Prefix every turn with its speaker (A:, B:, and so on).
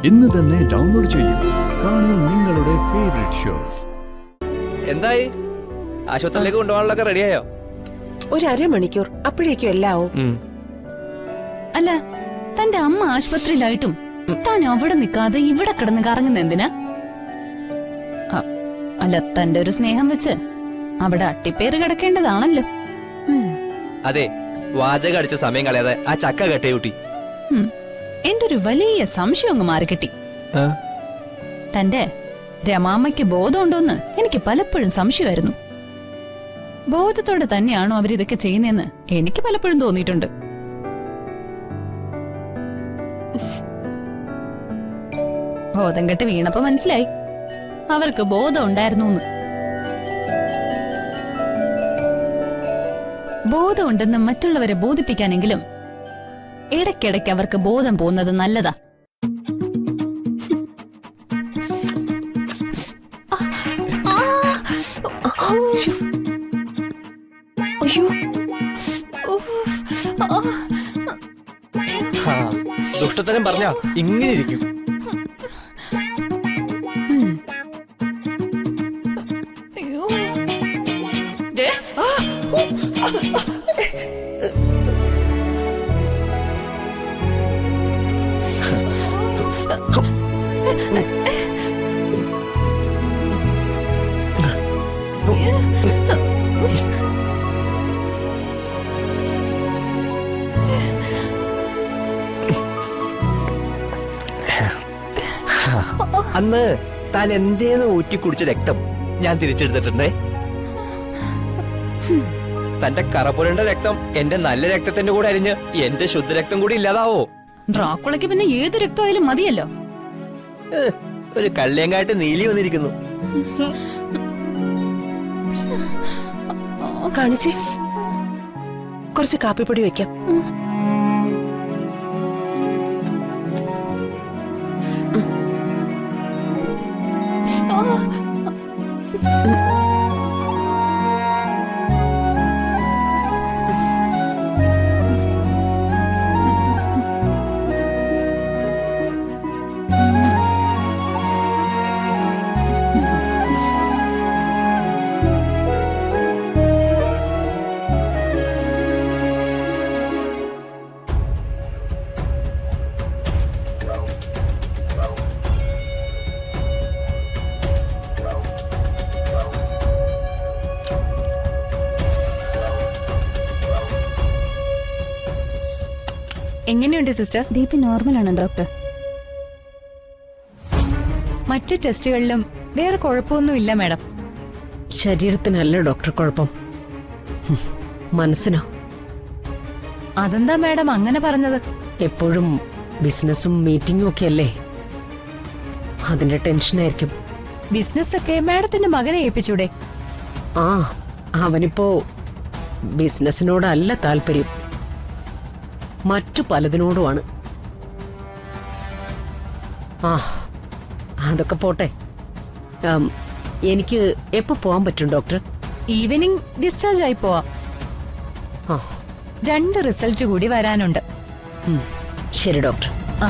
A: ഇന്ന് തന്നെ ഡൗൺലോഡ് ചെയ്യൂ. കാണൂ നിങ്ങളുടെ ഫേവറേറ്റ് ഷോസ്.
B: എന്തായി? ആശുപത്രിയിലേക്ക് കൊണ്ടുപോകാനുള്ളൊക്കെ റെഡിയായോ?
C: ഒരു അരമണിക്കൂർ അപ്പോഴേക്കും എല്ലാവും.
D: അല്ല, തന്റെ അമ്മ ആശുപത്രിയിലായിട്ടും താൻ അവിടെ നിൽക്കാതെ ഇവിടെ കിടന്ന് കറങ്ങുന്ന എന്തിനാ? അല്ല, തന്റെ ഒരു സ്നേഹം വെച്ച് അവിടെ അട്ടിപ്പേര് കിടക്കേണ്ടതാണല്ലോ.
B: അതെ, വാചകം അടിച്ച സമയം കളയാതെ ആ ചക്ക കെട്ടേ കുട്ടി.
D: എന്റെ ഒരു വലിയ സംശയം അങ്ങ് മാറിക്കിട്ടി. തന്റെ രമാമ്മയ്ക്ക് ബോധമുണ്ടോന്ന് എനിക്ക് പലപ്പോഴും സംശയമായിരുന്നു. ബോധത്തോടെ തന്നെയാണോ അവരിതൊക്കെ ചെയ്യുന്നതെന്ന് എനിക്ക് പലപ്പോഴും തോന്നിയിട്ടുണ്ട്. ബോധം കെട്ട് വീണപ്പോ മനസ്സിലായി അവർക്ക് ബോധം ഉണ്ടായിരുന്നു. ബോധമുണ്ടെന്ന് മറ്റുള്ളവരെ ബോധിപ്പിക്കാനെങ്കിലും ഇടയ്ക്കിടയ്ക്ക് അവർക്ക് ബോധം പോകുന്നത് നല്ലതാ.
B: ദുഷ്ടത്തരം പറഞ്ഞാ ഇങ്ങനെ ഇരിക്കും. അന്ന് താൻ എന്തേന്ന് ഊറ്റി കുടിച്ച രക്തം ഞാൻ തിരിച്ചെടുത്തിട്ടുണ്ടേ. തന്റെ കറപുരണ്ട രക്തം എന്റെ നല്ല രക്തത്തിന്റെ കൂടെ അരിഞ്ഞ് എന്റെ ശുദ്ധരക്തം കൂടി ഇല്ലാതാവോ?
D: ഡ്രാക്കുളയ്ക്ക് പിന്നെ ഏത് രക്തമായാലും മതിയല്ലോ.
B: ഒരു കള്ളിയങ്കാട്ട് നീലി വന്നിരിക്കുന്നു.
C: കാണിച്ചേ, കുറച്ച് കാപ്പിപ്പൊടി വെക്കാം.
E: എങ്ങനെയുണ്ട് സിസ്റ്റർ?
D: ബി.പി നോർമലാണ് ഡോക്ടർ.
E: മറ്റു ടെസ്റ്റുകളിലും വേറെ കുഴപ്പമൊന്നുമില്ല മാഡം.
F: ശരീരത്തിനല്ല ഡോക്ടർ കുഴപ്പം, മനസ്സിനാ.
E: അതെന്താ മാഡം അങ്ങനെ പറഞ്ഞത്?
F: എപ്പോഴും ബിസിനസ്സും മീറ്റിംഗും ഒക്കെ അല്ലേ, അതിന്റെ ടെൻഷനായിരിക്കും.
E: ബിസിനസ് ഒക്കെ മാഡത്തിന്റെ മകനെ ഏൽപ്പിച്ചൂടെ?
F: ആ, അവനിപ്പോ ബിസിനസിനോടല്ല താല്പര്യം, മറ്റു പലതിനോടുമാണ്. ആ, അതൊക്കെ പോട്ടെ. എനിക്ക് എപ്പോ പോവാൻ പറ്റും ഡോക്ടർ?
E: ഈവനിങ് ഡിസ്ചാർജ് ആയി പോവാം. 2 റിസൾട്ട് കൂടി വരാനുണ്ട്.
F: ശരി ഡോക്ടർ.
E: ആ